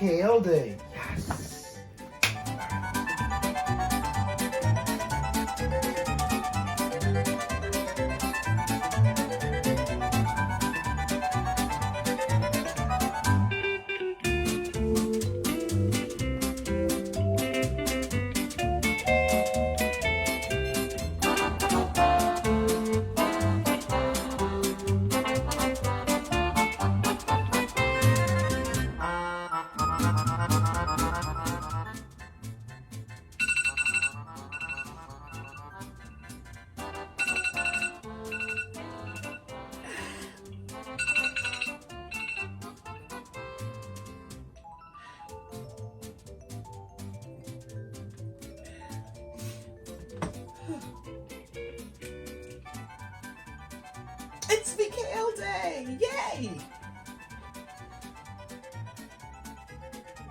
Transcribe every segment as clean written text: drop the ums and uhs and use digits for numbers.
VKL day. Yes. It's VKL day! Yay!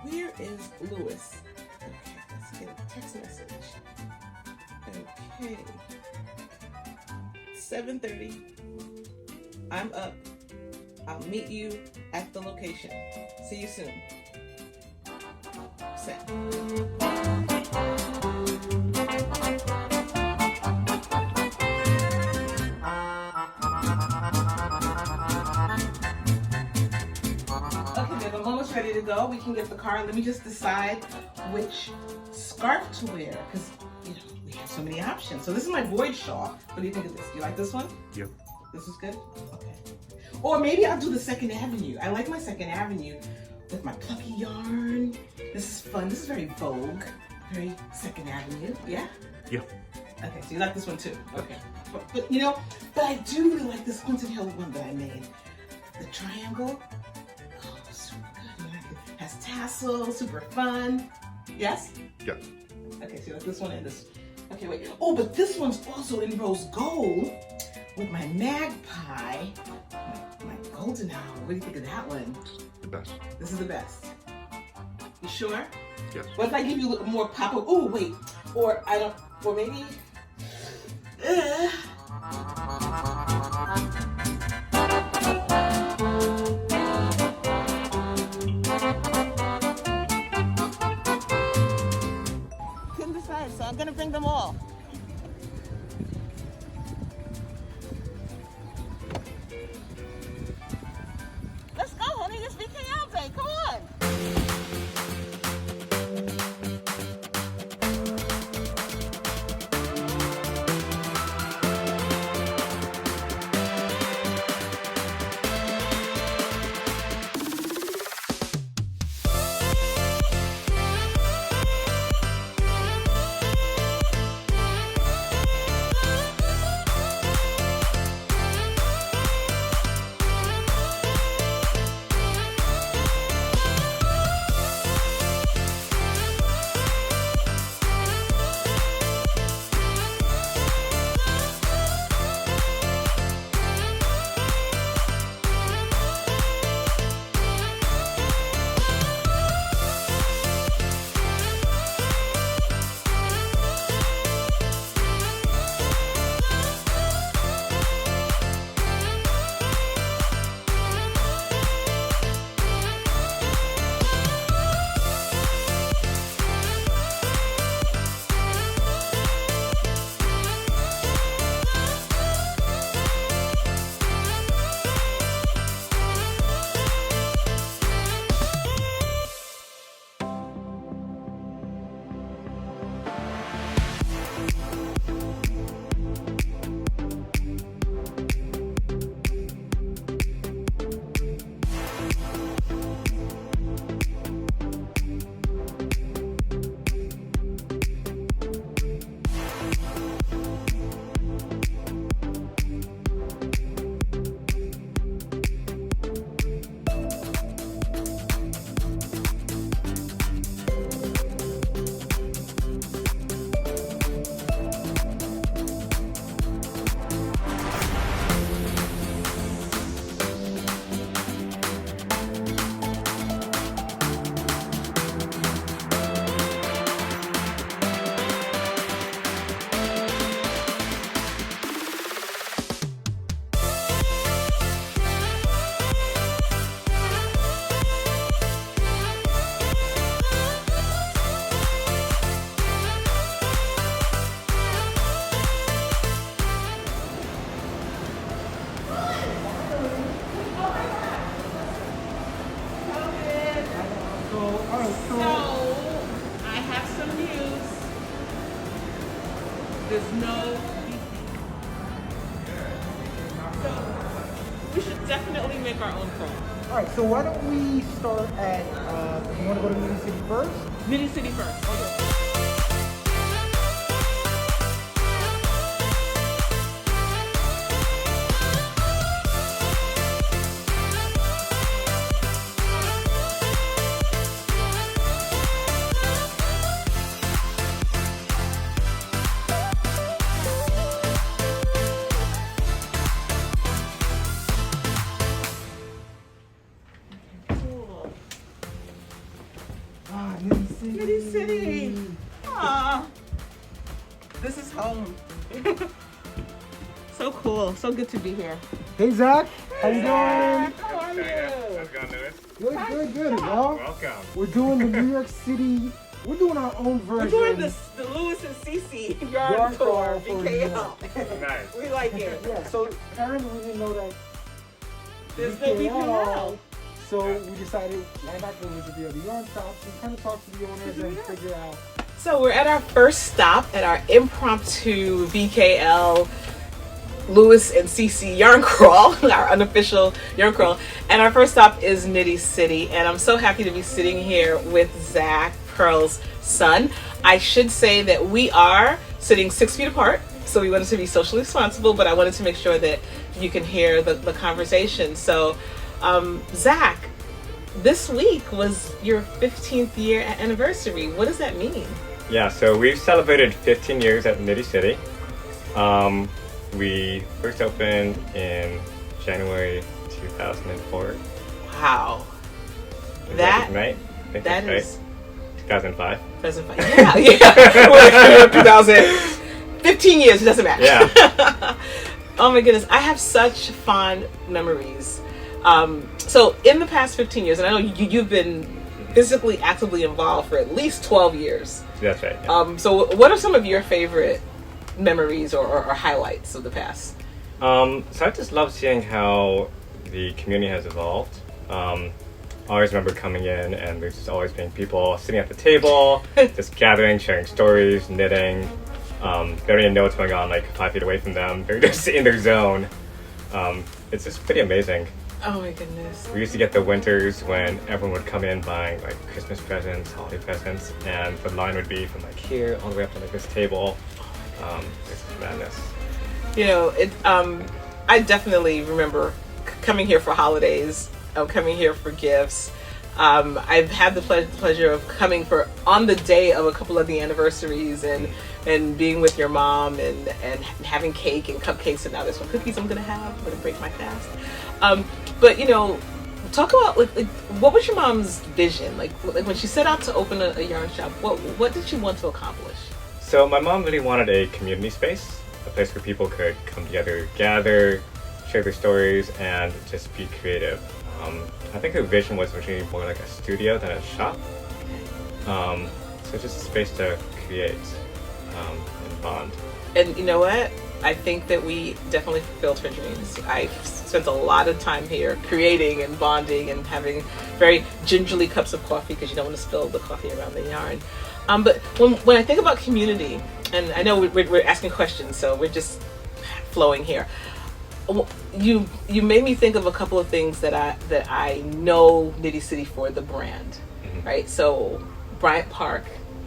Where is Lewis? Okay, let's get a text message. Okay. 7:30. I'm up. I'll meet you at the location. See you soon. Set. Ready to go. We can get the car. Let me just decide which scarf to wear because we have so many options. So this is my void shawl. What do you think of this? Do you like this one? Yep. This is good? Okay. Or maybe I'll do the Second Avenue. I like my Second Avenue with my plucky yarn. This is fun. This is very Vogue. Very Second Avenue. Yeah? Yep. Okay, so you like this one too? Okay. But I do really like this Haunted Hill one that I made. The triangle. Has tassels, super fun. Yes? Yeah. Okay, so like this one and this. Okay, wait. Oh, but this one's also in rose gold with my magpie, my golden hour. What do you think of that one? The best. This is the best. You sure? Yes. What if I give you a little more pop? Oh, wait. Or maybe. So I'm gonna bring them all. Let's go, honey. It's VKL day. Come on. There's no so we should definitely make our own crawl. All right, so why don't we start at, you want to go to Knitting City first? Knitting City first. Okay. Knitting City. Aww. This is home. So cool. So good to be here. Hey, Zach. How you doing? How are you? How's it going, Lewis? Good. Well, Welcome. we're doing the New York City. We're doing our own version. We're doing the LYS and Cecilia yarn tour, BKL. Nice. We like it. Yeah. So apparently we didn't know that There's no BKL. So we decided why not go visit the other yarn shops and kind of talk to the owners and figure out. So we're at our first stop at our impromptu VKL LYS and CC yarn crawl, our unofficial yarn crawl. And our first stop is Knitting City. And I'm so happy to be sitting here with Zach, Pearl's son. I should say that we are sitting 6 feet apart. So we wanted to be socially responsible, but I wanted to make sure that you can hear the conversation. So Zach, this week was your 15th year anniversary. What does that mean? Yeah, so we've celebrated 15 years at Knitting City. We first opened in January 2004. Wow. Is That right? I think that that's is right. 2005. 2005. Yeah. 2000. 15 years, it doesn't matter. Yeah. Oh my goodness, I have such fond memories. So in the past 15 years, and I know you've been physically actively involved for at least 12 years. That's right. Yeah. So what are some of your favorite memories or highlights of the past? So I just love seeing how the community has evolved. I always remember coming in and there's just always being people sitting at the table, just gathering, sharing stories, knitting. They don't even know what's going on like 5 feet away from them. They're just in their zone. It's just pretty amazing. Oh my goodness. We used to get the winters when everyone would come in buying like Christmas presents, holiday presents, and the line would be from like here all the way up to like this table. It's madness. You know, I definitely remember coming here for holidays, coming here for gifts. I've had the pleasure of coming on the day of a couple of the anniversaries and being with your mom and having cake and cupcakes, and now there's some cookies I'm gonna have. I'm gonna break my fast. But you know, talk about like what was your mom's vision? Like when she set out to open a yarn shop, what did she want to accomplish? So my mom really wanted a community space, a place where people could come together, gather, share their stories, and just be creative. I think her vision was originally more like a studio than a shop. So just a space to create and bond. And you know what? I think that we definitely fulfilled her dreams. I spent a lot of time here creating and bonding and having very gingerly cups of coffee because you don't want to spill the coffee around the yarn. But when I think about community, and I know we're asking questions, so we're just flowing here. You made me think of a couple of things that I know Knitting City for, the brand, right? So Bryant Park,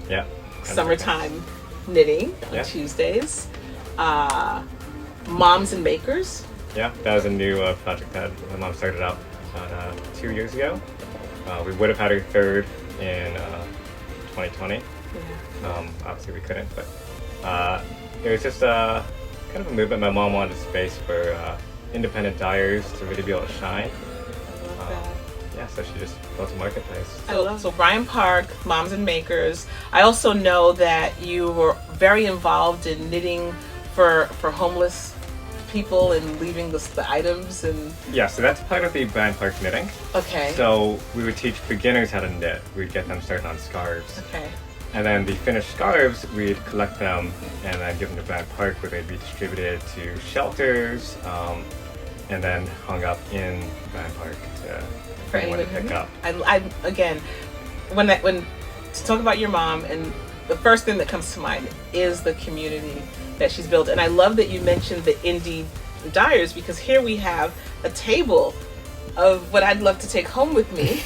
Yeah. summertime knitting on Tuesdays, Moms and Makers. Yeah, that was a new project that my mom started up about 2 years ago. We would have had her third in 2020. Yeah. Obviously we couldn't, but it was just kind of a movement. My mom wanted a space for independent dyers to really be able to shine. I love that. Yeah, so she just built a marketplace. So Bryant Park, Moms and Makers. I also know that you were very involved in knitting for homeless people and leaving the items and... Yeah, so that's part of the Bryant Park knitting. Okay. So we would teach beginners how to knit. We'd get them started on scarves. Okay. And then the finished scarves, we'd collect them and then give them to Bryant Park where they'd be distributed to shelters and then hung up in Bryant Park for anyone to pick up. I again, when to talk about your mom and the first thing that comes to mind is the community that she's built. And I love that you mentioned the indie dyers, because here we have a table of what I'd love to take home with me.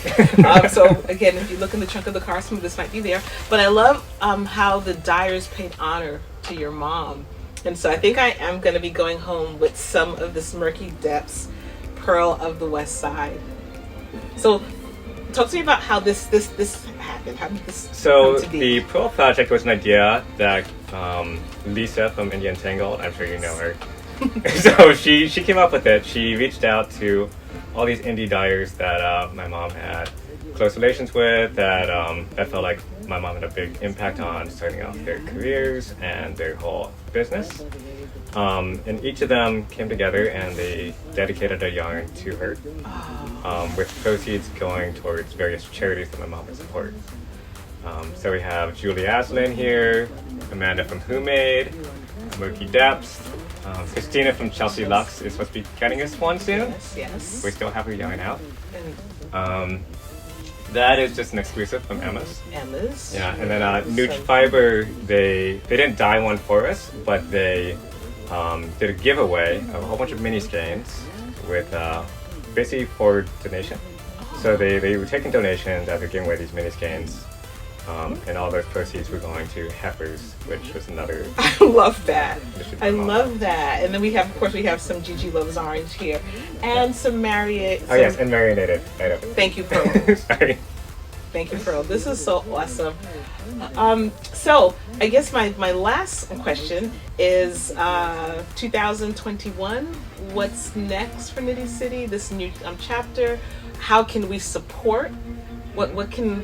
So again, if you look in the trunk of the car, some of this might be there. But I love how the dyers paid honor to your mom. And so I think I am going to be going home with some of this Murky Depths Pearl of the West Side. So talk to me about how this happened. How did this So come to be? the Pearl project was an idea that Lisa from Indian Tangled, I'm sure you know her. So she came up with it. She reached out to all these indie dyers that my mom had close relations with, that felt like my mom had a big impact on starting off their careers and their whole business. And each of them came together and they dedicated a yarn to her, with proceeds going towards various charities that my mom would support. So we have Julie Aslin here, Amanda from Who Made, Murky Depths, Christina from Chelsea Lux is supposed to be getting us one soon. Yes. We still have her yarn out. And That is just an exclusive from Emma's. Emma's. Yeah, and then Nutri-Fiber, they didn't dye one for us, but they did a giveaway of a whole bunch of mini skeins with basically for donation. So they were taking donations as they're giving away these mini skeins. And all those proceeds were going to Heifers, which was another. I love that. I mom. love that. And then we have, of course, some Gigi Loves Orange here, and some Marriott. Oh yes, and marinated. Thank you, Pearl. Sorry. Thank you, Pearl. This is so awesome. So I guess my last question is 2021. What's next for Knitty City? This new chapter. How can we support? What can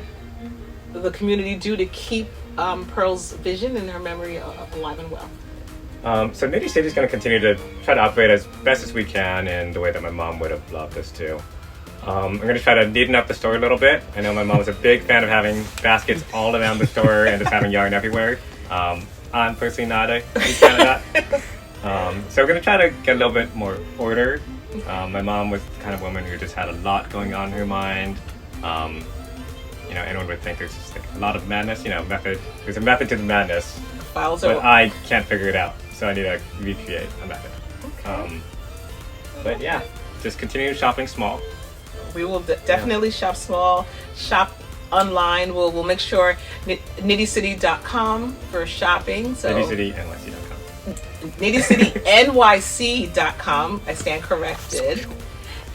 the community do to keep Pearl's vision and her memory alive and well? So Knitty City is going to continue to try to operate as best as we can in the way that my mom would have loved us to. I'm going to try to neaten up the store a little bit. I know my mom was a big fan of having baskets all around the store and just having yarn everywhere. I'm personally not a big fan of that. So we're going to try to get a little bit more order. My mom was the kind of woman who just had a lot going on in her mind. Anyone would think there's just like a lot of madness, there's a method to the madness, Files but are I can't figure it out, so I need to recreate a method. okay. But yeah, just continue shopping small. We will definitely shop small, shop online. We'll make sure knittycity.com for shopping. So NYC.com. knittycitynyc.com. I stand corrected.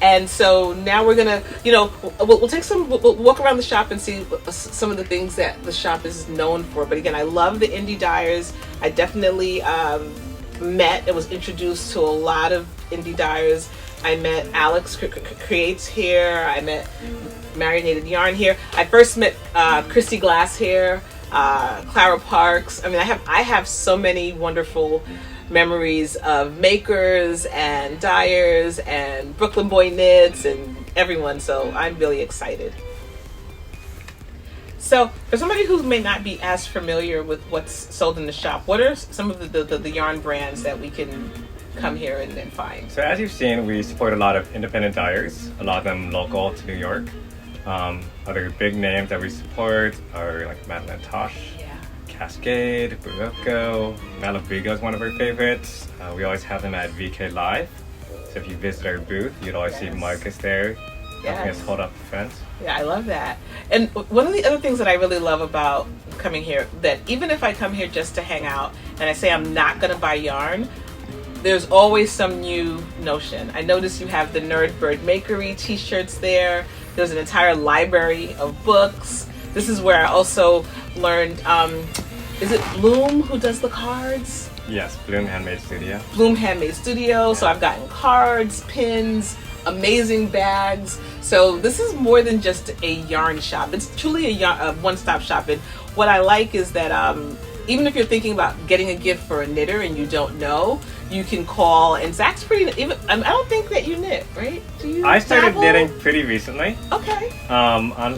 And so now we're gonna, we'll take we'll walk around the shop and see some of the things that the shop is known for. But again, I love the indie dyers. I definitely was introduced to a lot of indie dyers. I met Alex Creates here. I met Marinated Yarn here. I first met Christy Glass here, Clara Parks. I mean, I have so many wonderful memories of makers and dyers and Brooklyn Boy Knits and everyone, so I'm really excited. So for somebody who may not be as familiar with what's sold in the shop, what are some of the yarn brands that we can come here and find? So as you've seen, we support a lot of independent dyers, a lot of them local to New York. Other big names that we support are like Madeline Tosh, Cascade, Barocco, Malabrigo is one of our favorites. We always have them at VK Live. So if you visit our booth, you'd always see Marcus there helping us hold up the fence. Yeah, I love that. And one of the other things that I really love about coming here, that even if I come here just to hang out and I say I'm not going to buy yarn, there's always some new notion. I noticed you have the Nerd Bird Makery t-shirts there. There's an entire library of books. This is where I also learned, is it Bloom who does the cards? Yes, Bloom Handmade Studio. Bloom Handmade Studio. So I've gotten cards, pins, amazing bags. So this is more than just a yarn shop. It's truly a one-stop shop. And what I like is that even if you're thinking about getting a gift for a knitter and you don't know, you can call. And Zach's pretty. I don't think that you knit, right? Do you? I started dabble? knitting pretty recently. Okay.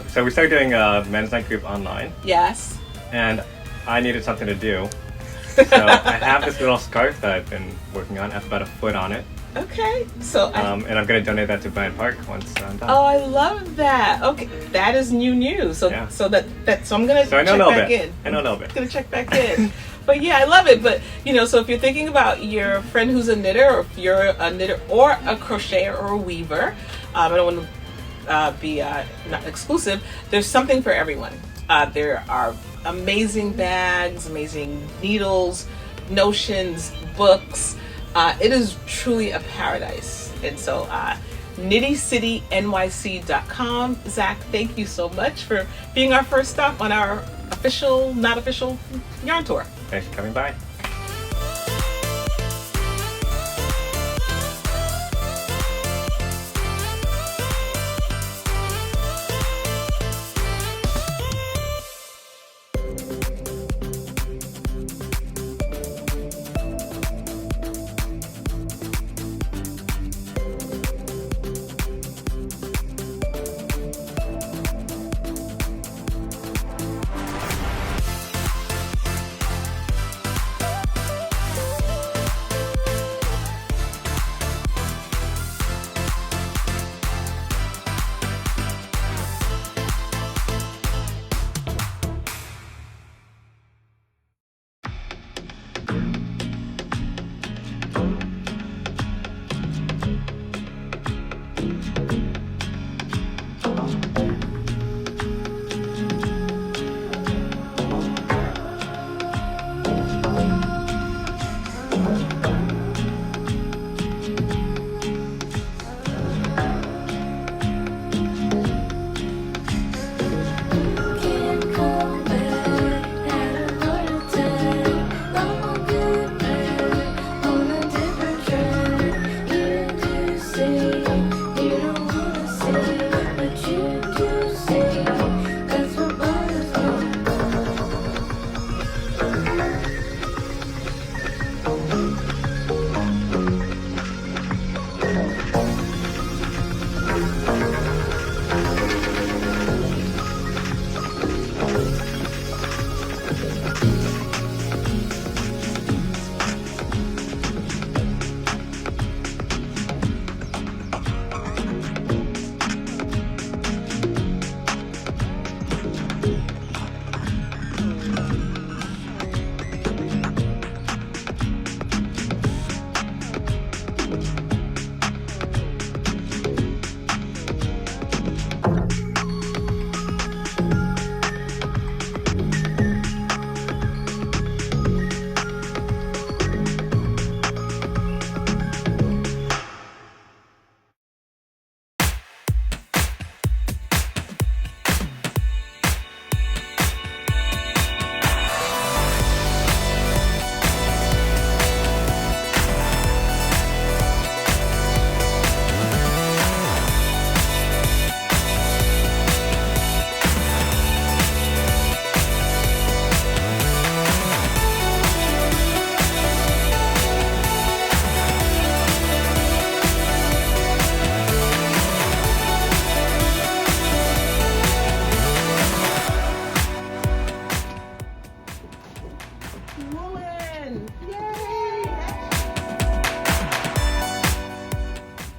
So we started doing a men's night group online. Yes. And I needed something to do. So I have this little scarf that I've been working on. I have about a foot on it. Okay, so and I'm gonna donate that to Bryant Park once I'm done. oh, I love that. Okay, that is new news. So Yeah. so I'm gonna So I know check a little back bit. in. I know a little bit. Gonna check back in. But yeah, I love it. But so if you're thinking about your friend who's a knitter, or if you're a knitter or a crocheter or a weaver, I don't want to be not exclusive. There's something for everyone. There are amazing bags, amazing needles, notions, books. It is truly a paradise. And so knittycitynyc.com. Zach, thank you so much for being our first stop on our official, not official yarn tour. Thanks for coming by.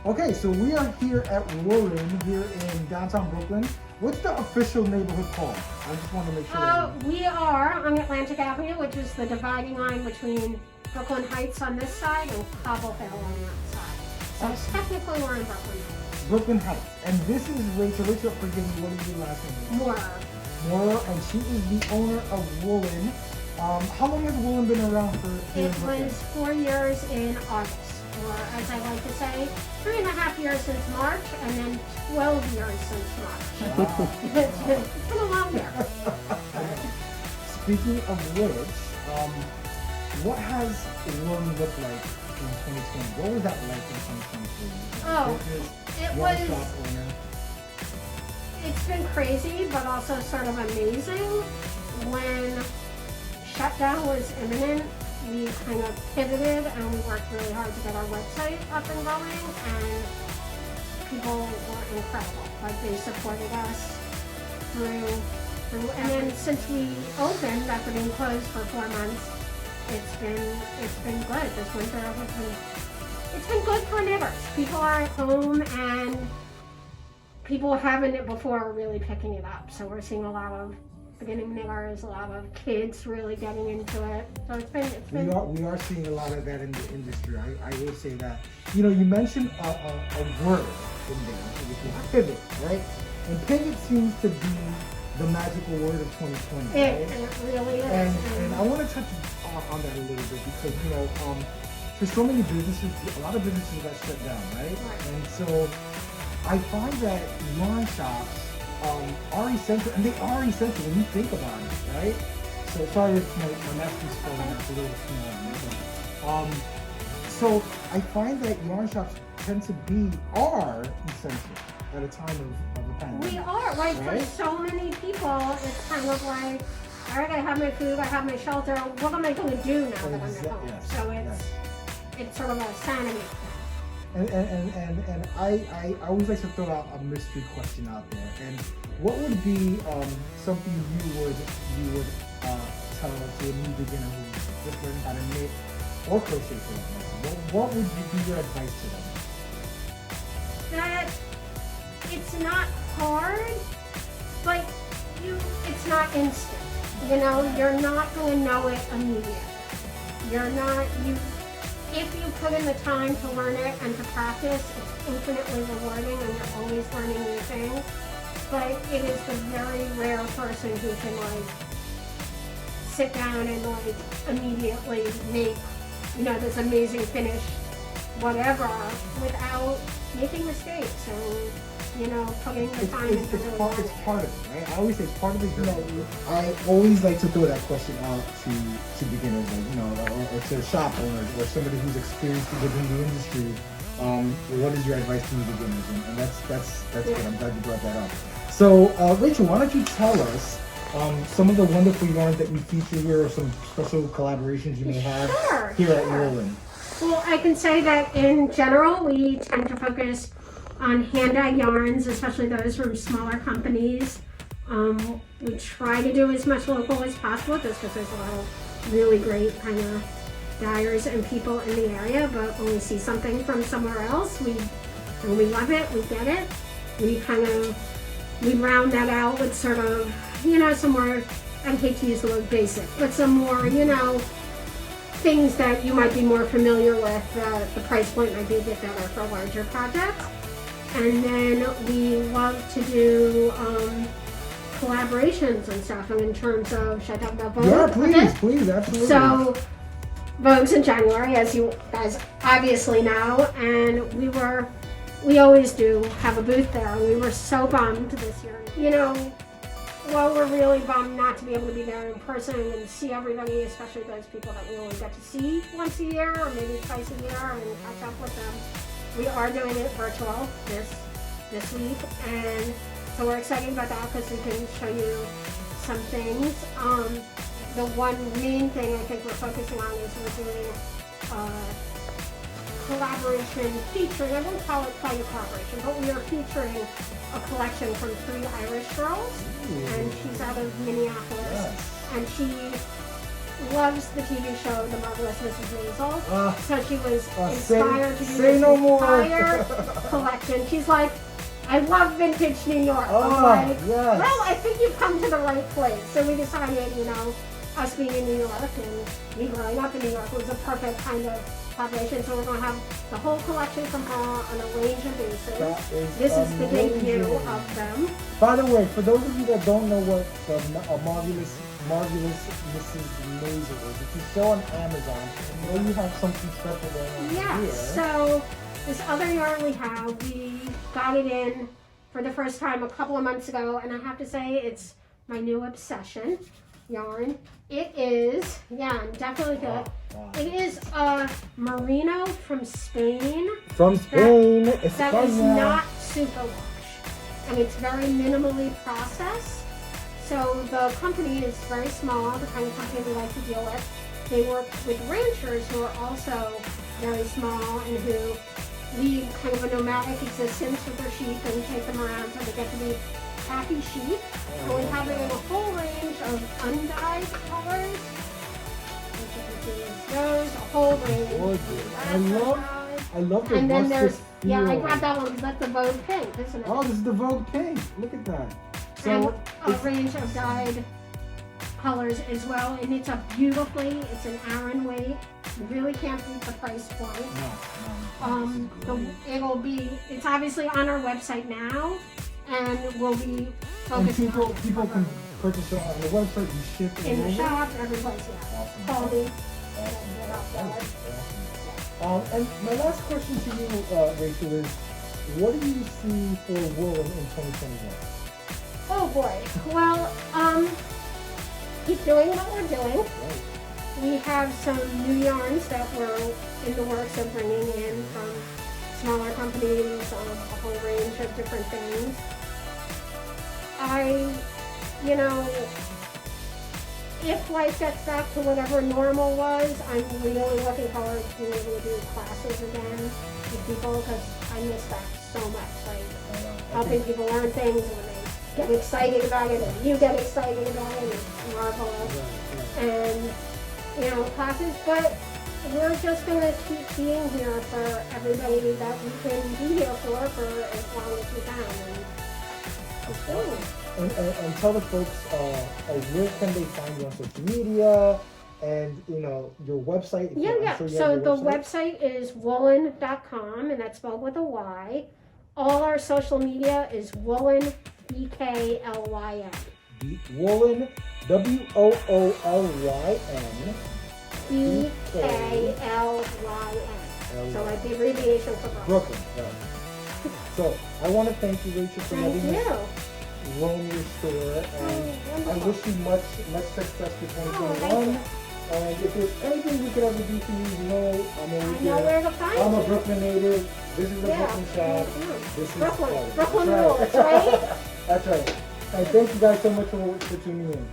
Okay, so we are here at Woolen here in downtown Brooklyn. What's the official neighborhood called? I just want to make sure. We are on Atlantic Avenue, which is the dividing line between Brooklyn Heights on this side and Cobble Hill on that side. So it's technically we're in Brooklyn Heights. Brooklyn Heights. And this is Rachel. Rachel, forgive me, what is your last name? Mora, and she is the owner of Woolen. How long has Woolen been around for here in Brooklyn? It was 4 years in August. Or as I like to say, 3.5 years since March, and then 12 years since March. Wow. It's been a long year. Speaking of which, what has Woolen looked like in 2020? What was that like in 2023? Oh, it was. Shop owner. It's been crazy, but also sort of amazing. When shutdown was imminent, we kind of pivoted and we worked really hard to get our website up and going, and people were incredible. Like, they supported us through, and then since we opened after being closed for 4 months, it's been good. This winter has been it's been good for knitters. People are at home and people who haven't knit before are really picking it up. So we're seeing a lot of beginning knitters, a lot of kids really getting into it. So it's been. We are seeing a lot of that in the industry. I will say that. You know, you mentioned a word in there, which is pivot, right? And pivot seems to be the magical word of 2020, right? It really is. And I want to touch on that a little bit because, you know, for so many businesses, a lot of businesses got shut down, right? And so I find that yarn shops are essential, and they are essential when you think about it, right? So sorry if my master's falling out a little small. Right? So I find that yarn shops tend to are essential at a time of a pandemic. We are, right? For so many people, it's kind of like, all right, I have my food, I have my shelter. What am I going to do now that I'm at home? Yes, so it's sort of a sanity. And I always like to throw out a mystery question out there. And what would be something you would tell to a new beginner who's just learning how to knit or crochet for them? What would be your advice to them? That it's not hard, but it's not instant. You know, you're not going to know it immediately. If you put in the time to learn it and to practice, it's infinitely rewarding and you're always learning new things. But it is the very rare person who can like sit down and like immediately make, you know, this amazing finished whatever without making mistakes and, you know, putting the time into it's part of it, right? I always say it's part of the journey. I always like to throw that question out to beginners, like, you know, or to shop owners or somebody who's experienced within the industry. What is your advice to new beginners? And that's good. I'm glad you brought that up. So, Rachel, why don't you tell us some of the wonderful yarns that you feature here, or some special collaborations you may have here at Roland? Well, I can say that in general, we tend to focus on hand-dyed yarns, especially those from smaller companies. We try to do as much local as possible just because there's a lot of really great kind of dyers and people in the area, but when we see something from somewhere else, we love it, we get it. We round that out with sort of, you know, some more, I hate to use the word basic, but some more, you know, things that you might be more familiar with. The price point might be a bit better for larger projects. And then we love to do collaborations and stuff. And in terms of, should I talk about Vogue? Yeah, please, absolutely. So Vogue's in January, as you guys obviously know, and we always do have a booth there, and we were so bummed this year. You know, while we're really bummed not to be able to be there in person and see everybody, especially those people that we only get to see once a year or maybe twice a year and catch up with them, we are doing it virtual this week, and so we're excited about that because we can show you some things. The one main thing I think we're focusing on is we're doing collaboration featuring, I won't call it quite a collaboration, but we are featuring a collection from 3 Irish girls. Ooh. And she's out of Minneapolis. Yes. And she loves the TV show The Marvelous Mrs. Maisel. So she was inspired to do this entire collection. She's like, I love vintage New York. I'm like, yes. Well, I think you've come to the right place. So we decided, you know, us being in New York and me growing up in New York was a perfect kind of collaboration. So we're going to have the whole collection from her on a range of bases. This is the debut of them. By the way, for those of you that don't know what a marvelous Mrs. Maisel is, it's a show on Amazon. You know you have something special going on here. Yes. So this other yarn we got it in for the first time a couple of months ago, and I have to say it's my new obsession yarn. It is, definitely good. Wow. It is a merino from Spain. From Spain. That is not superwash, and it's very minimally processed. So the company is very small, the kind of company we like to deal with. They work with ranchers who are also very small and who lead kind of a nomadic existence with their sheep and take them around so they get to be happy sheep. So we have it in a whole range of undyed colors. Those, a whole range. I side. I love the And then rustic there's, yeah, I feel. grabbed that one because that's the Vogue pink, isn't it? Oh, this is the Vogue pink. Look at that. So and a it's- range of dyed colors as well, and it's a beautifully, it's an Aran weight. You really can't beat the price point. It'll be, it's obviously on our website now, and will be and focusing on people can purchase it on the website. You ship it in the over? shop, every place, yeah. Awesome. Quality. Awesome. And my last question to you, Rachel, is what do you see for woolen in 2021? Oh boy. Well, keep doing what we're doing. Right. We have some new yarns that we're in the works of bringing in from smaller companies, a whole range of different things. If life gets back to whatever normal was, I'm really looking forward to being able to do classes again with people because I miss that so much. Like helping people learn things and when they get excited about it and you get excited about it, it's marvelous. And classes, but we're just going to keep being here for everybody that we can be here for as long as we can. And tell the folks where can they find you on social media and your website. So the website is woolen.com, and that's spelled with a Y. All our social media is woolen, BKLYN. Woolen, WOOLYN. BKLYN. So like the abbreviation for Brooklyn. Right. So I want to thank you, Rachel, for letting us roam your store, and I wish you much success for 2021. And if there's anything we could ever do for you, I'm always here. where to find I'm a you. Brooklyn native. This is the Brooklyn shop. This is Brooklyn That's rules, right? That's right. And thank you guys so much for tuning in.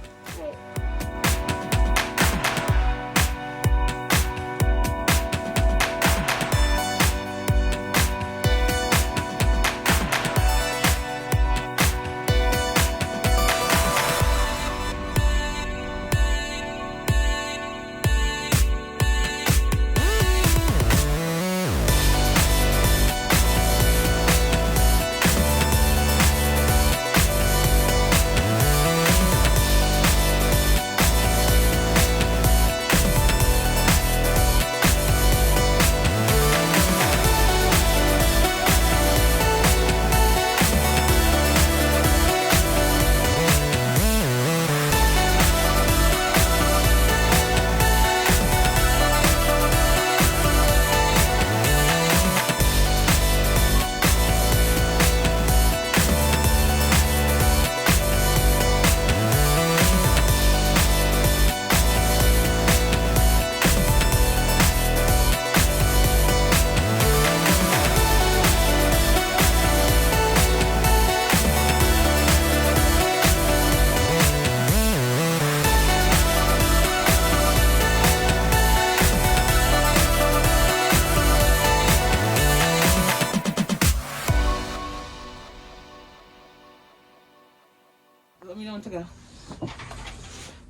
Let me know when to go.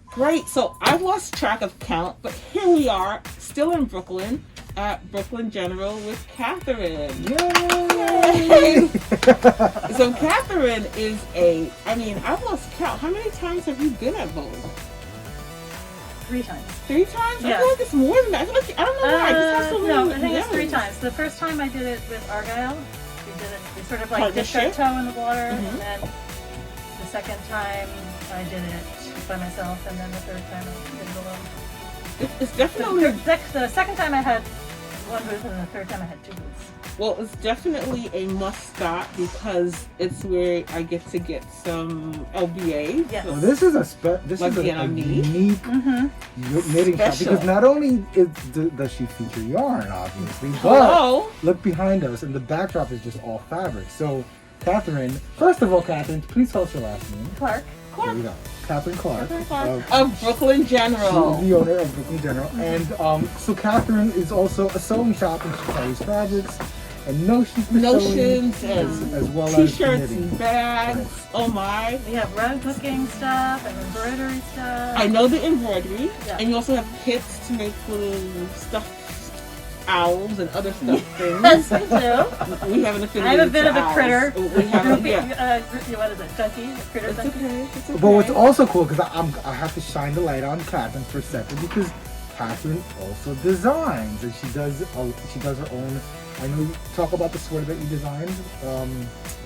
Great, so I lost track of count, but here we are, still in Brooklyn, at Brooklyn General with Catherine. Yay! So Catherine is I've lost count. How many times have you been at Vogue? 3 times. 3 times? Yeah. I feel like it's more than that. I don't know why. I just have so many No, I think it's 3 memories. times. The first time I did it with Argyle. We sort of like dipped Partnership? our toe in the water, Mhm. and then the second time I did it by myself, and then the third time I did it alone. It's definitely, The second time I had one booth, and the third time I had 2 booths. well, it's definitely a must stop because it's where I get to get some LBA. Yes. Well, this is a Like the unique Mm-hmm. knitting shop Special. because not only does she feature yarn, obviously, but Hello. look behind us and the backdrop is just all fabric. So, Catherine, first of all, Catherine, please tell us your last name. Clark. There we go. Catherine Clark. Of Brooklyn General. She's the owner of Brooklyn General. And so Catherine is also a sewing shop and she carries fabrics and notions for Notions sewing and as well as t-shirts knitting. and bags. Oh my. We have rug hooking stuff and embroidery stuff. I know the embroidery. Yeah. And you also have kits to make little stuff owls and other stuff Yes, things. I do. We have an affinity. I'm a bit to of a owls. critter. We have, yeah. What is it? Junkie? A critter It's junkie? okay. It's okay. But what's also cool, because I have to shine the light on Catherine for a second, because Catherine also designs, and she does her own. I know you talk about the sweater that you designed. Oh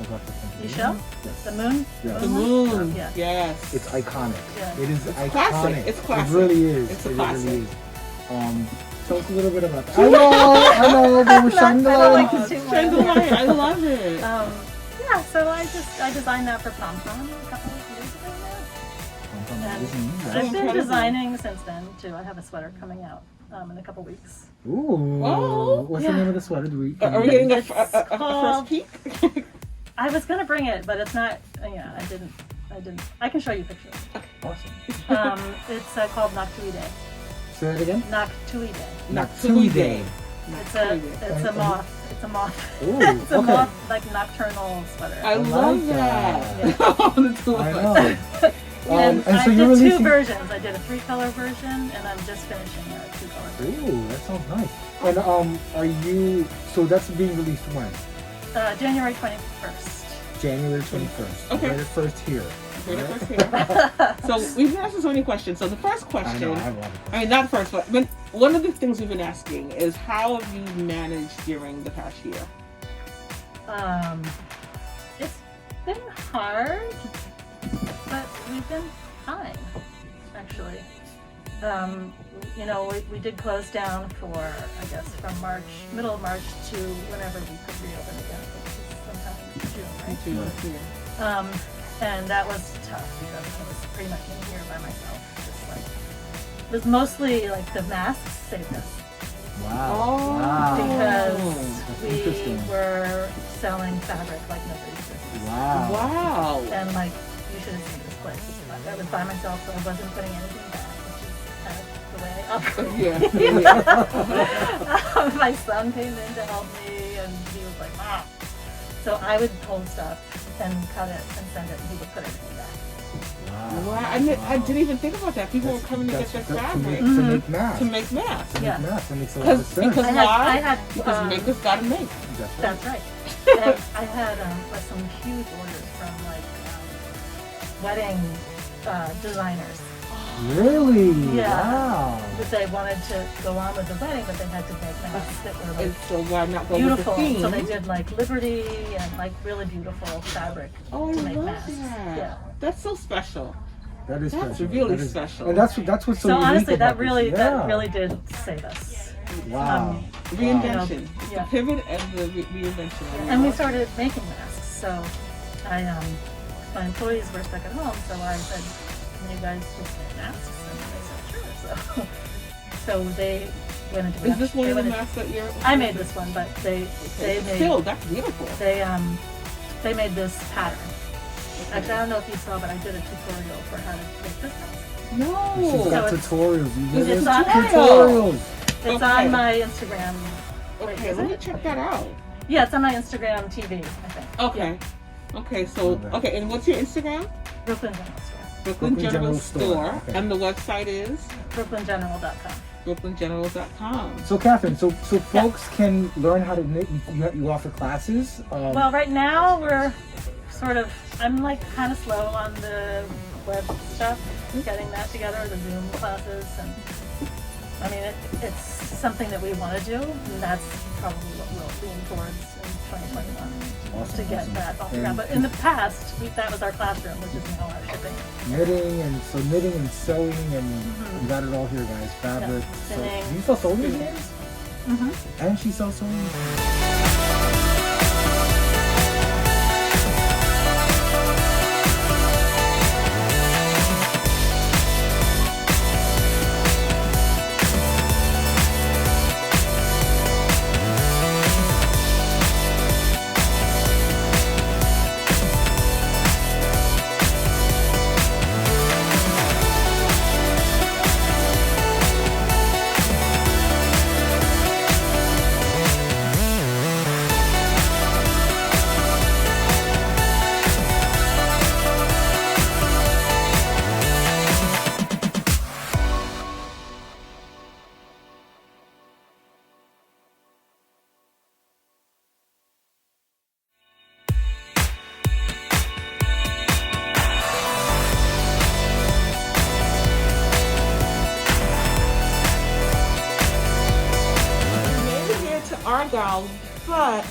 God, You show? Yes. The moon? Yes. The moon. Yeah. Yes. It's iconic. Yeah. It is iconic. classic. It's classic. It really is. It's a It classic. really is. Tell us a little bit about that. I know, but we're shining the I don't light. like to toot my Shine the own light. horn. I love it. Yeah, so I designed that for Pom Pom a couple of years ago now. And I've been incredible. designing since then too. I have a sweater coming out in a couple weeks. Ooh. Oh. What's the name of the sweater? Are we getting a It's first called- peek? I was gonna bring it, but it's not. Yeah, I didn't. I can show you pictures. Awesome. It's called Naktui Day. Say that again. Naktui Day. Naktui Day. It's a moth. It's a moth. Ooh, It's a okay. moth, like nocturnal sweater. I love like that. that. Oh, the two of I us. know. And so I you're did two releasing. versions. I did a 3-color version, and I'm just finishing a 2-color version. Ooh, that sounds nice. And are you? So that's being released when? January 21st. January 21st. Okay. Right at first here. We're the first here. So we've been asking so many questions. So the first I question, know. I have a lot of questions. I mean, not first, but one of the things we've been asking is how have you managed during the past year? It's been hard, but we've been fine, actually. We did close down for, I guess, from middle of March to whenever we could reopen again, which was sometime in June, right? And that was tough because I was pretty much in here by myself. It was mostly like the masks saved us. Wow. Oh. Wow. Because That's we interesting. were selling fabric like nobody's business. Wow. Wow. And like, you should have seen this place. I was by myself, so I wasn't putting anything back, which is kind of the way I operate. Yeah. My son came in to help me, and he was like, "Mom." So I would hold stuff and cut it and send it, and he would put everything back. Wow. I didn't even think about that. People were coming to get their fabric To make masks. to make masks. To Yeah. make masks. That makes a lot of sense. Because I had because makers gotta make. That's right. And I had some huge orders from wedding designers. Really? Yeah. Wow. That they wanted to go on with the wedding, but they had to make masks that were like And so why not go beautiful. with the theme? So they did like Liberty and like really beautiful fabric Oh, I to make love masks. that. Yeah. That's so special. That is That's special. really That is- special. And that's what's so So unique honestly, about that really this. that really did save us. Wow. Reinvention. Yeah. The pivot and the reinvention. I And we love it. started making masks. So my employees were stuck at home, so I said, "Can you guys just make masks?" And they said, "Sure." So they went into Is this one they of the went in- masks that you're? I made this one, but they made Still, that's beautiful. they made this pattern. Actually, I don't know if you saw, but I did a tutorial for how to make this mask. She's No. got So it's- tutorials. You it's did on- tutorials. It's Okay. on my Instagram. Wait, Okay, is let me it? check that out. Yeah, it's on my Instagram TV, I think. Okay. Okay, so Love that. okay, and what's your Instagram? Brooklyn General Store. Brooklyn General Store, Okay. and the website is BrooklynGeneral.com. brooklyngeneral.com. So Catherine, so folks can learn how to knit. You offer classes. Well, right now we're I'm like kind of slow on the web stuff, getting that together, the Zoom classes, and I mean it's something that we want to do, and that's probably what we'll lean towards in 2021 Awesome, to get awesome. that off the And- ground. But in the past, that was our classroom, which is now our shipping. knitting and sewing and you got it all here, guys. Fabric. Yeah, So, spinning. do you sell sewing machines? Mm-hmm. And she sells sewing machines. Argyle, but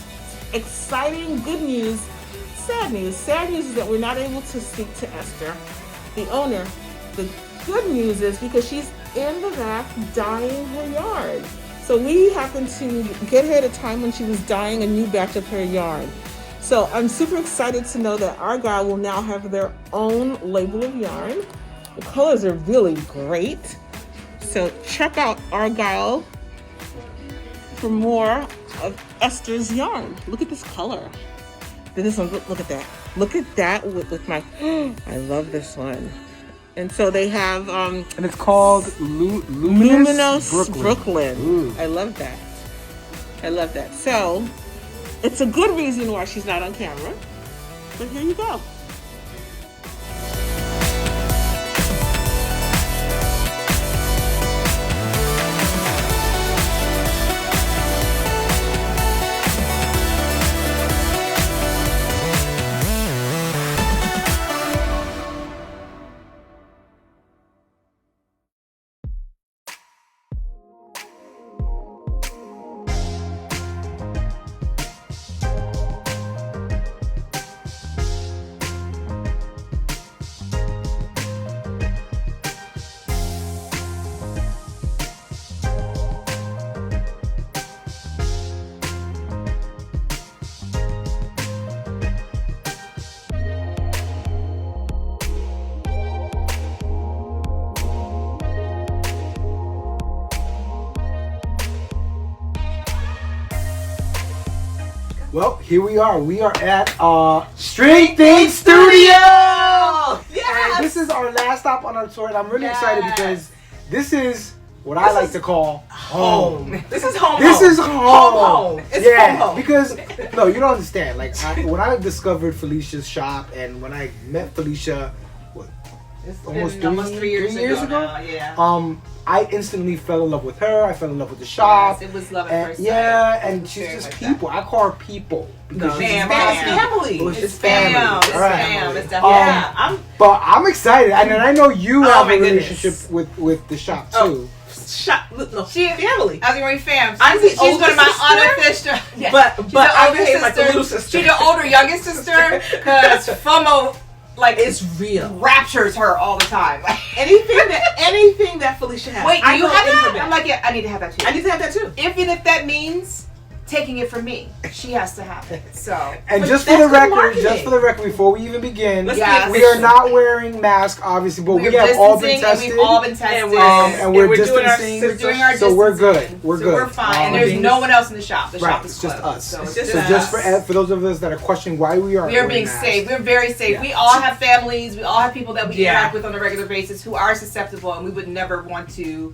exciting good news, sad news. Sad news is that we're not able to speak to Esther, the owner. The good news is because she's in the back dyeing her yarn. So we happened to get her at a time when she was dyeing a new batch of her yarn. So I'm super excited to know that Argyle will now have their own label of yarn. The colors are really great. So check out Argyle for more of Esther's yarn. Look at this color. This one, look at that. Look at that with my, I love this one. And so they have, and it's called Luminous Brooklyn. Ooh. I love that. I love that. So it's a good reason why she's not on camera. But here you go. Well, here we are. We are at Strength Thing Studio! Yes! And this is our last stop on our tour, and I'm really excited because this is what I like to call home. This is home. This is home. It's yeah, home. Because no, you don't understand. Like when I discovered Felicia's shop, and when I met Felicia, what, almost 3 years ago. Now, yeah. I instantly fell in love with her. I fell in love with the shop. Yes, it was love at And, first sight. yeah, and she's very just much people. I call her people because she's Fam, just family. Well, It's it's family. fam. It's All right. fam. It's definitely. Yeah, But I'm excited, and I know you have my a goodness. relationship with the shop too. Oh. No, She family. I was going to fam. I'm the She's going to older my sister. unofficial. Yeah. But She's the I older behave like the sister. little sister. She's the older youngest sister because FOMO like It's real. raptures her all the time. Like, Anything that Felicia has. wait, do I you go have in that? her bag. I'm like, yeah, I need to have that too. I need to have that too. Even if that means taking it from me, she has to have it. So And But just for that's the good record, marketing. before we even begin, Let's Yes. get we are not wearing masks, obviously, but we we're have all been distancing and tested. we've all been tested. And And we're we're doing our distancing. We're doing our So we're distancing. good. We're So good. we're fine. And there's being- no one else in the shop. The Right, shop is it's just closed. us. So, It's it's just just For those of us that are questioning why we are we are wearing being masks. safe. We're very safe. Yeah. We all have families. We all have people that we Yeah. interact with on a regular basis who are susceptible, and we would never want to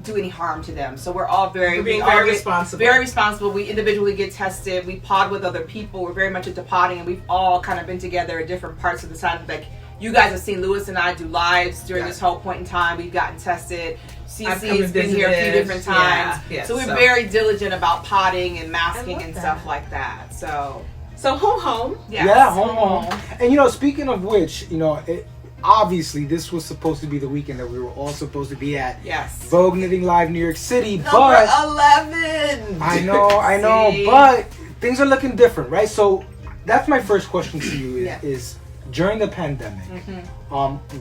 do any harm to them. So we're all We're being we very are responsible. Very responsible. We individually get tested. We pod with other people. We're very much into podding, and we've all kind of been together at different parts of the time. Like you guys have seen Lewis and I do lives during Yeah. this whole point in time. We've gotten tested. I've come CC has and been here a few visited. different times. Yeah, so we're so. very diligent about podding and masking love and that. stuff like that. So So home. yes. Yeah, home. And speaking of which, obviously this was supposed to be the weekend that we were all supposed to be at Yes. Vogue Knitting Live New York City, Number but 11. I know, See? but things are looking different, right? So that's my first question to you Yeah. is during the pandemic,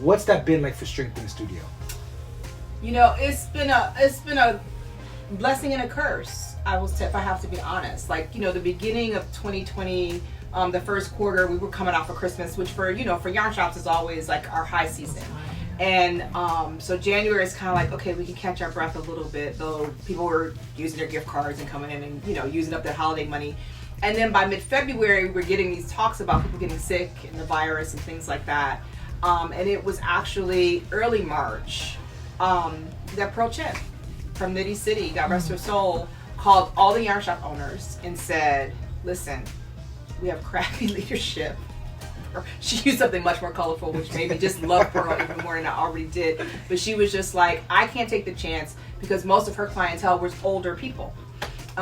what's that been like for Strength in the Studio? It's been a blessing and a curse. I will say, if I have to be honest. Like, the beginning of 2020, the first quarter, we were coming off of Christmas, which for yarn shops is always like our high season. And so January is kind of like, okay, we can catch our breath a little bit, though people were using their gift cards and coming in and, using up their holiday money. And then by mid-February, we're getting these talks about people getting sick and the virus and things like that. And it was actually early March that Pro Chen from Knitty City, God rest her soul, called all the yarn shop owners and said, listen, we have crappy leadership. She used something much more colorful, which made me just love Pearl even more than I already did. But she was just like, I can't take the chance because most of her clientele was older people, or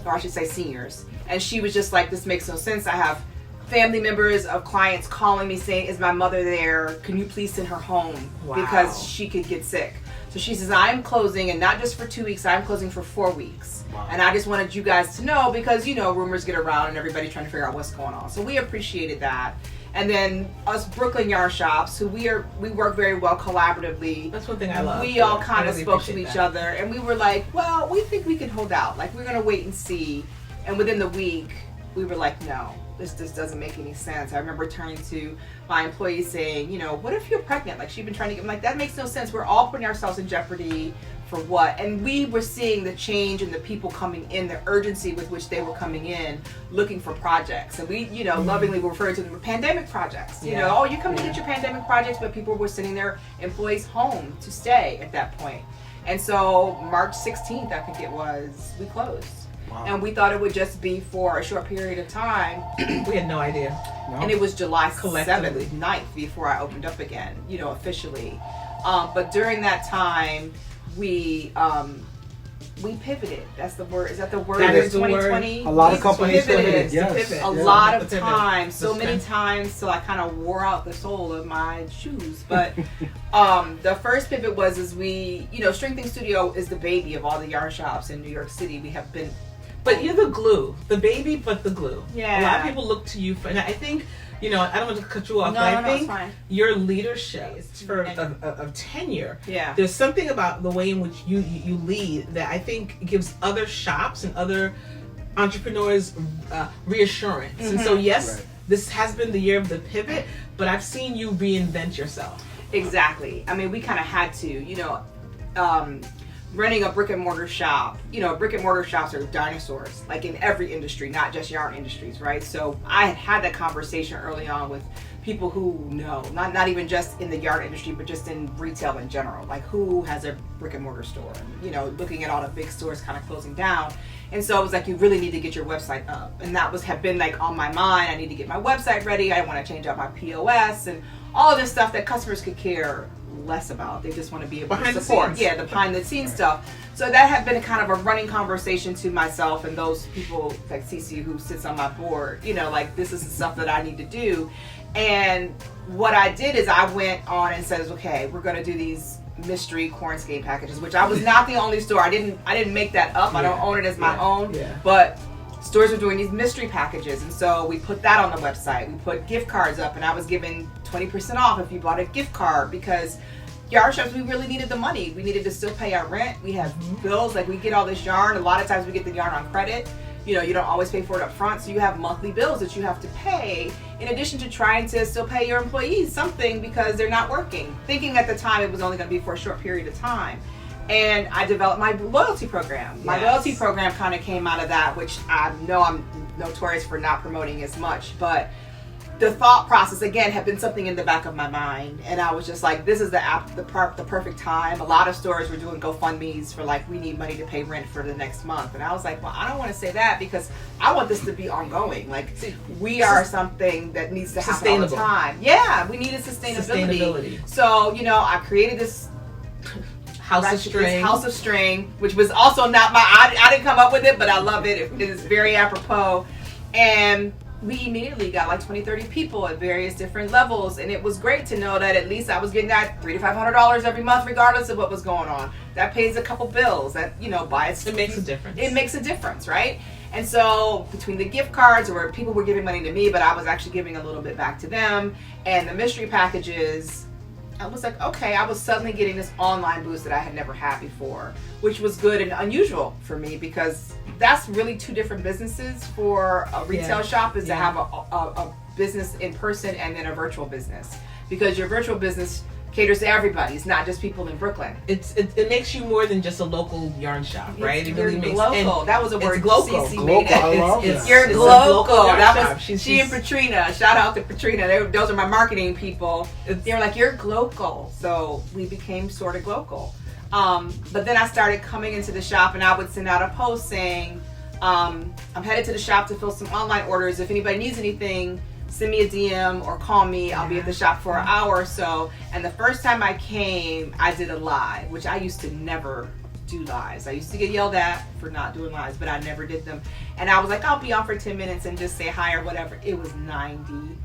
I should say seniors. And she was just like, this makes no sense. I have family members of clients calling me saying, is my mother there? Can you please send her home? Wow. Because she could get sick. So she says, I'm closing, and not just for 2 weeks, I'm closing for 4 weeks. Wow. And I just wanted you guys to know because, you know, rumors get around and everybody's trying to figure out what's going on. So we appreciated that. And then us Brooklyn yarn shops, who we work very well collaboratively. That's one thing I love. We all kind I of really spoke to appreciate each that. other, and we were like, well, we think we can hold out. Like, we're going to wait and see. And within the week, we were like, no, this doesn't make any sense. I remember turning to my employees saying, you know, what if you're pregnant? Like, she'd been trying to get, I'm like, that makes no sense. We're all putting ourselves in jeopardy for what? And we were seeing the change in the people coming in, the urgency with which they were coming in, looking for projects. And we, you know, lovingly were referring to them as pandemic projects. You know, oh, you come to get your pandemic projects, but people were sending their employees home to stay at that point. And so March 16th, I think it was, we closed. Wow. And we thought it would just be for a short period of time. We had no idea. No? And it was July Collectively. 7th, 9th before I opened up again, you know, officially. But during that time, we pivoted. That's the word. Is that the word? That is the 2020. A lot of We companies pivoted. Yes. Pivot. A Yeah. lot of The pivot. times, so The many spin. times, so I kind of wore out the sole of my shoes. But the first pivot was we, you know, String Thing Studio is the baby of all the yarn shops in New York City. We have been. But you're the glue, the baby, but the glue. Yeah. A lot of people look to you for, and I think, you know, I don't want to cut you off, No, but no, I no, it's think fine. your leadership for And- of tenure. Yeah. There's something about the way in which you lead that I think gives other shops and other entrepreneurs reassurance. And so yes, Right. this has been the year of the pivot, but I've seen you reinvent yourself. Exactly. I mean, we kind of had to, you know, running a brick and mortar shop, you know, brick and mortar shops are dinosaurs, like in every industry, not just yarn industries, right? So I had that conversation early on with people who know, not even just in the yarn industry, but just in retail in general, like who has a brick and mortar store, you know, looking at all the big stores kind of closing down. And so it was like, you really need to get your website up. And that had been like on my mind. I need to get my website ready. I want to change out my POS and all this stuff that customers could care less about. They just want to be able Behind to the support. scenes. Yeah, the behind the scenes stuff. So that had been a kind of a running conversation to myself and those people like Cece who sits on my board, you know, like this is the stuff that I need to do. And what I did is I went on and says, okay, we're going to do these mystery cornscape packages, which I was not the only store. I didn't make that up. I don't own it as my own. Yeah. But stores were doing these mystery packages, and so we put that on the website. We put gift cards up, and I was giving 20% off if you bought a gift card because yarn shops, we really needed the money. We needed to still pay our rent. We have bills, like we get all this yarn. A lot of times we get the yarn on credit. You know, you don't always pay for it up front, so you have monthly bills that you have to pay in addition to trying to still pay your employees something because they're not working. Thinking at the time it was only going to be for a short period of time. And I developed my loyalty program. My loyalty program kind of came out of that, which I know I'm notorious for not promoting as much, but the thought process again had been something in the back of my mind, and I was just like, this is the perfect time. A lot of stores were doing GoFundMe's for like, we need money to pay rent for the next month, and I was like, well, I don't want to say that because I want this to be ongoing. Like, we are something that needs to happen all the Sustainable. time. Yeah, we needed sustainability. So, you know, I created this House of String. which was also not I didn't come up with it, but I love it. It is very apropos. And we immediately got like 20-30 people at various different levels, and it was great to know that at least I was getting that $300 to $500 every month regardless of what was going on. That pays a couple bills, that, you know, buys. It makes a difference. It makes a difference, right? And so between the gift cards, where people were giving money to me, but I was actually giving a little bit back to them, and the mystery packages, I was like, okay, I was suddenly getting this online boost that I had never had before, which was good and unusual for me because that's really two different businesses for a retail shop is to have a business in person and then a virtual business, because your virtual business caters to everybody. It's not just people in Brooklyn. It makes you more than just a local yarn shop, right? It really makes local. That was a word. Glocal. CC made it. I love that. You're it's a glocal. yarn That shop. was She's she and Patrina. Shout out to Patrina. Those are my marketing people. They were like, you're glocal. So we became sort of glocal. But then I started coming into the shop, and I would send out a post saying, I'm headed to the shop to fill some online orders. If anybody needs anything, send me a DM or call me. I'll be at the shop for an hour or so. And the first time I came, I did a live, which I used to never do lives. I used to get yelled at for not doing lives, but I never did them. And I was like, I'll be on for 10 minutes and just say hi or whatever. It was 90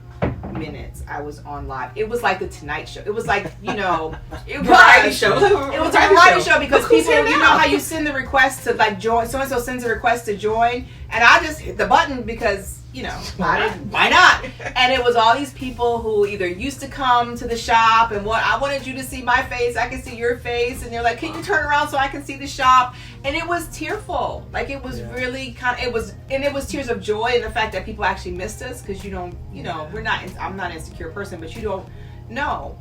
minutes I was on live. It was like the Tonight Show. It was like, it was Variety show. It was a variety show because Look who's people, here you know now. how you send the request to like join, so and so sends a request to join, and I just hit the button because why not? And it was all these people who either used to come to the shop and I wanted you to see my face, I can see your face, and they're like, can you turn around so I can see the shop? And it was tearful. Like it was really it was tears of joy in the fact that people actually missed us because I'm not an insecure person, but you don't know,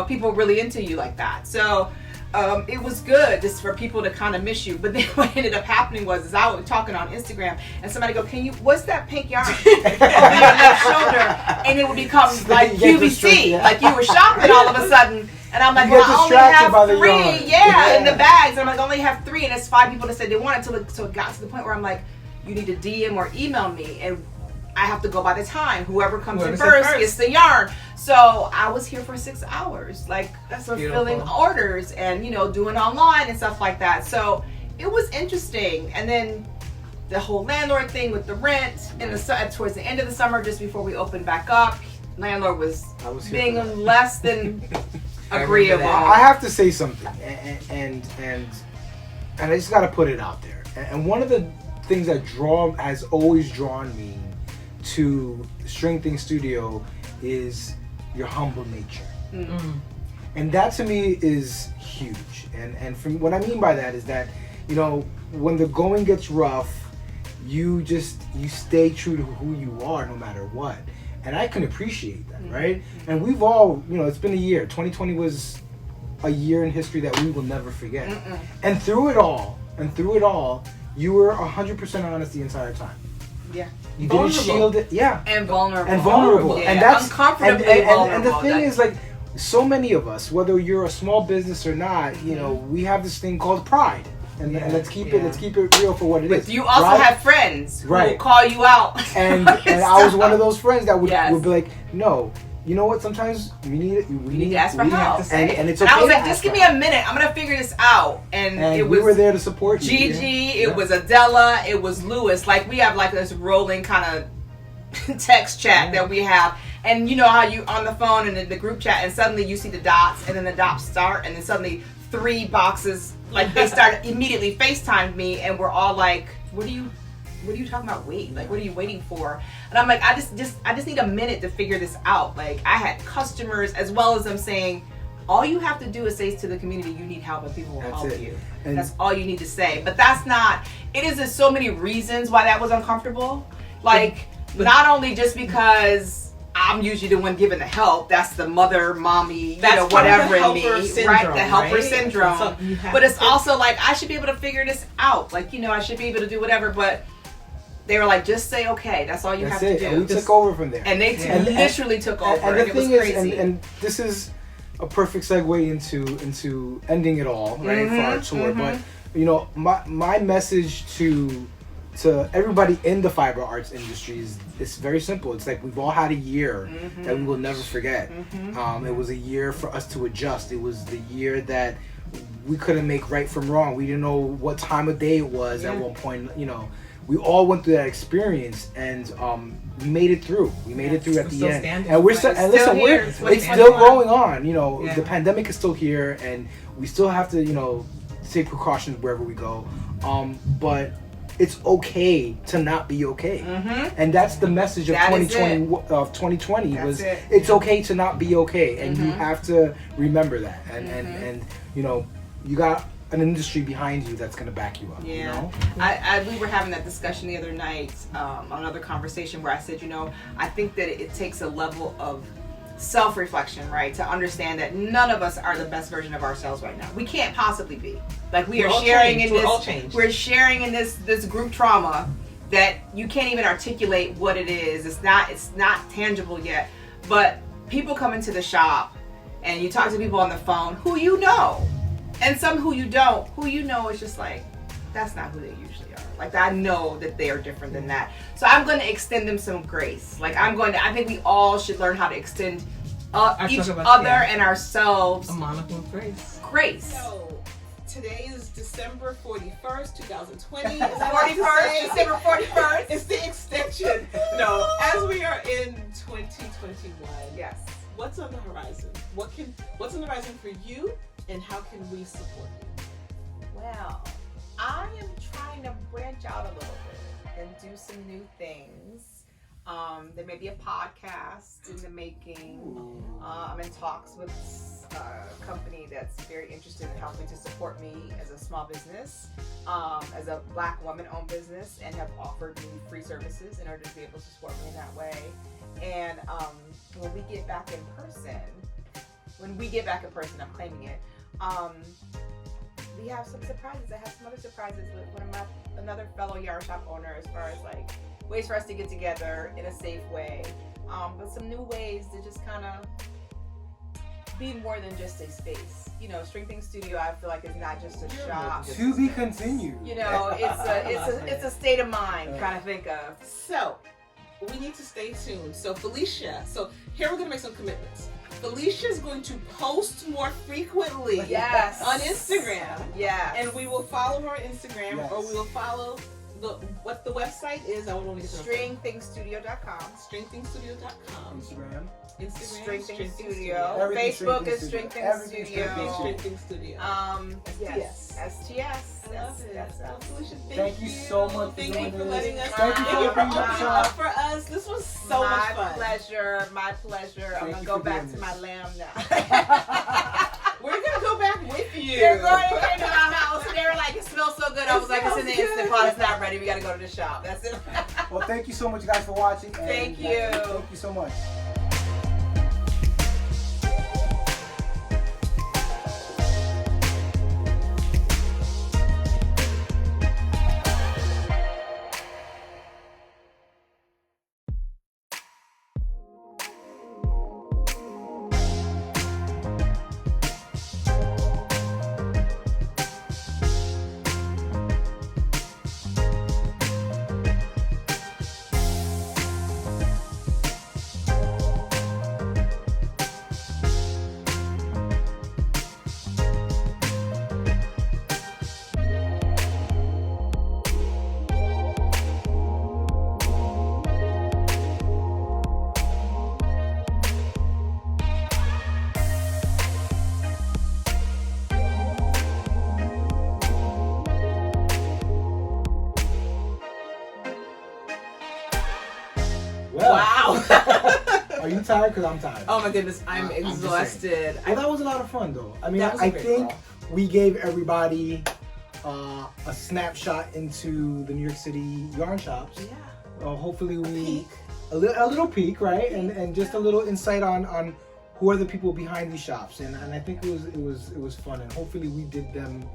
people really into you like that. So it was good just for people to kind of miss you. But then what ended up happening was I was talking on Instagram and somebody go, what's that pink yarn over your left shoulder? And it would become like QVC, like you were shopping all of a sudden. And I'm like, well, I only have 3, in the bags. And I'm like, I only have 3, and it's 5 people that said they want it. So it got to the point where I'm like, you need to DM or email me, and I have to go by the time. Whoever comes in first gets the yarn. So I was here for 6 hours, like fulfilling orders and doing online and stuff like that. So it was interesting. And then the whole landlord thing with the rent and towards the end of the summer, just before we opened back up, landlord was being less than agreeable. I have to say something, and I just got to put it out there. And one of the things that has always drawn me to String Thing Studio is your humble nature. Mm-hmm. And that to me is huge. And from what I mean by that is that, when the going gets rough, you stay true to who you are no matter what. And I can appreciate that, right? And we've all, it's been a year. 2020 was a year in history that we will never forget. And through it all, you were 100% honest the entire time. Yeah. You didn't shield it. Yeah. And vulnerable. Yeah. And that's uncomfortably vulnerable. And the thing is, like, so many of us, whether you're a small business or not, we have this thing called pride. And let's keep it real for what it is. But you also have friends who will call you out. And I was one of those friends that would be like, no, you know what? Sometimes we need to ask for help. And it's okay. And I was like, just give me a minute. I'm gonna figure this out. And we were there to support you. Gigi, it was Adela, it was Lewis. Like we have like this rolling kind of text chat that we have. And you know how you on the phone and in the group chat, and suddenly you see the dots, and then the dots start, and then suddenly 3 boxes, like they start immediately FaceTimed me, and we're all like, what are you talking about? Wait, like what are you waiting for? And I'm like, I just need a minute to figure this out. Like I had customers as well as them saying, all you have to do is say to the community you need help and people will help you. And that's all you need to say. But that's not, it is just so many reasons why that was uncomfortable. Like not only just because I'm usually the one giving the help. That's the mother, mommy, whatever in me, right? The helper syndrome. But it's also like I should be able to figure this out. Like I should be able to do whatever. But they were like, just say okay. That's all you have to do. And we took over from there. And they literally took over. And the it thing was crazy. is, and this is a perfect segue into ending it all, right? For our tour. But my message to everybody in the fiber arts industry is very simple. It's like we've all had a year that we will never forget. It was a year for us to adjust. It was the year that we couldn't make right from wrong. We didn't know what time of day it was at one point. We all went through that experience, and we made it through. We made it through at the end, and we're still. And listen, it's still going on. The pandemic is still here, and we still have to take precautions wherever we go. But it's okay to not be okay, and that's the message of 2020. It's okay to not be okay, and you have to remember that. And you got an industry behind you that's going to back you up. We were having that discussion the other night, another conversation where I said, I think that it takes a level of self-reflection, right, to understand that none of us are the best version of ourselves right now. We can't possibly be. Like we're sharing in this group trauma that you can't even articulate what it is. It's not tangible yet. But people come into the shop and you talk to people on the phone who you know, and some who you don't. Who you know is just like, that's not who they usually are. Like I know that they are different than that. So I'm going to extend them some grace. Like I think we all should learn how to extend each other and ourselves a molecule of grace. So today is December 41st, 2020. Is that 41st? December 41st? It's the extension. No, as we are in 2021. Yes. What's on the horizon? What's on the horizon for you, and how can we support you? Well, I am trying to branch out a little bit and do some new things. There may be a podcast in the making. I'm in talks with a company that's very interested in helping to support me as a small business, as a Black woman-owned business, and have offered me free services in order to be able to support me in that way. And when we get back in person, I'm claiming it. We have some surprises. I have some other surprises with another fellow yarn shop owner, as far as like ways for us to get together in a safe way, but some new ways to just kind of be more than just a space. You know, String Thing Studio, I feel like, is not just a shop. To be continued. You know, it's a state of mind kind of think of. So we need to stay tuned. So Felicia, here we're gonna make some commitments. Felicia is going to post more frequently. Yes. On Instagram. Yeah. And we will follow her on Instagram, Yes. or we will follow what the website is. I want to get StringThingStudio.com. StringThingStudio.com. Instagram. String Thing String Studio. Everything Facebook String is Thing String Thing Everything Studio. String Thing Studio. Yes. STS. I love it. That's us. Felicia, Thank you so much for Thank doing you for this. letting us. Thank you for opening opening the up shop. for us. This was so much fun. My pleasure. I'm Thank gonna you go for back doing to this. my lamb now. We're gonna go back with you. They're going into our house and they were like, it smells so good. I was like, it's in the Instant Pot, it's not ready. We gotta go to the shop. That's it. Well, thank you so much, guys, for watching. And Thank you. Thank you so much. Well, Wow. are you tired? Because I'm tired. Oh my goodness, I'm I'm just exhausted. Well, that was a lot of fun, though. I mean, That was a I great think call. we gave everybody a snapshot into the New York City yarn shops. Yeah. Hopefully, we Peek. a little peek, right? And just a little insight on who are the people behind these shops. And I think it was fun. And hopefully, we did them.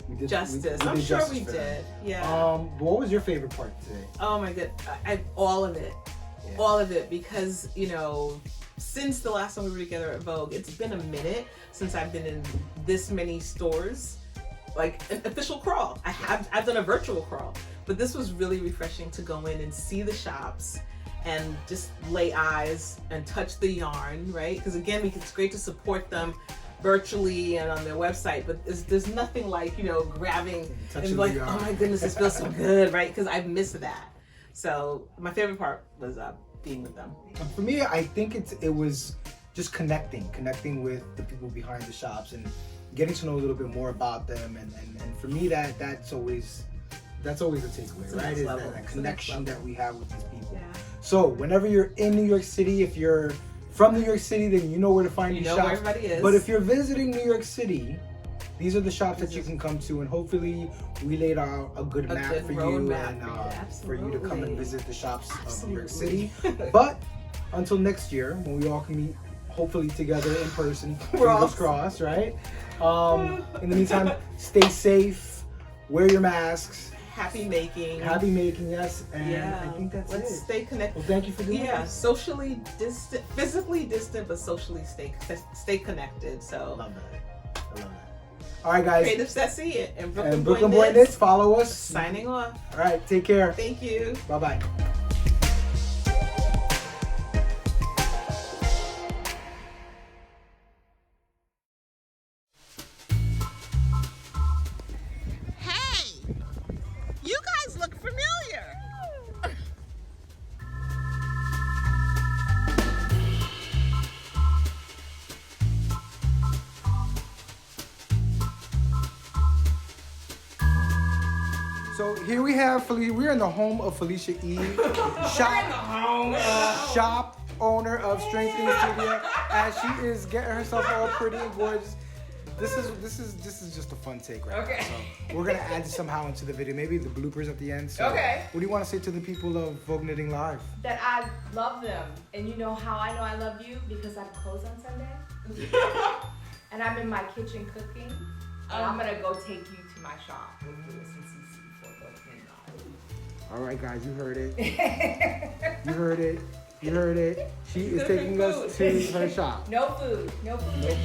We did Justice. we I'm did sure justice we for them. did. Yeah. What was your favorite part today? Oh my god, all of it. Yeah. All of it, because, you know, since the last time we were together at Vogue, it's been a minute since I've been in this many stores, like an official crawl. I've done a virtual crawl, but this was really refreshing to go in and see the shops and just lay eyes and touch the yarn, right? Because again, it's great to support them virtually and on their website, but there's nothing like, you know, grabbing Touching and like, the yarn. oh my goodness, this feels so good, right? Because I've missed that. So my favorite part was being with them. For me, I think it was just connecting with the people behind the shops and getting to know a little bit more about them. And for me, that's always a takeaway, It's a right? next Is level. that It's a next connection level. that we have with these people. Yeah. So whenever you're in New York City, if you're from New York City, then you know where to find You these know where shops. everybody is. But if you're visiting New York City, these are the shops that you can come to, and hopefully we laid out a good map good for road you map and for you. for you to come Absolutely. and visit the shops of New York Absolutely. City. But until next year, when we all can meet, hopefully together in person, We're all- fingers crossed, right? In the meantime, stay safe, wear your masks, Happy making. happy making, yes, and Yeah. I think that's Let's it. stay connected. Well, thank you for doing Yeah, this. socially distant, physically distant, but socially stay connected. I So love that. I love that. All right, guys. Creative Ceci and Brooklyn, And Brooklyn Boy Knits, follow us. signing off. All right, take care. Thank you. Bye bye. here we have Felicia. We're in the home of Felicia E. Shop owner of Strength in the Studio, as she is getting herself all pretty and gorgeous. This is just a fun take right now. So we're gonna add somehow into the video, maybe the bloopers at the end. So what do you want to say to the people of Vogue Knitting Live? That I love them, and you know how I know I love you? Because I close on Sunday, and I'm in my kitchen cooking. And I'm gonna go take you to my shop with Lewis and Cece for Vogue Knitting Live. All right, guys, you heard it. You heard it. You heard it. She is taking us to her shop. No food. No food.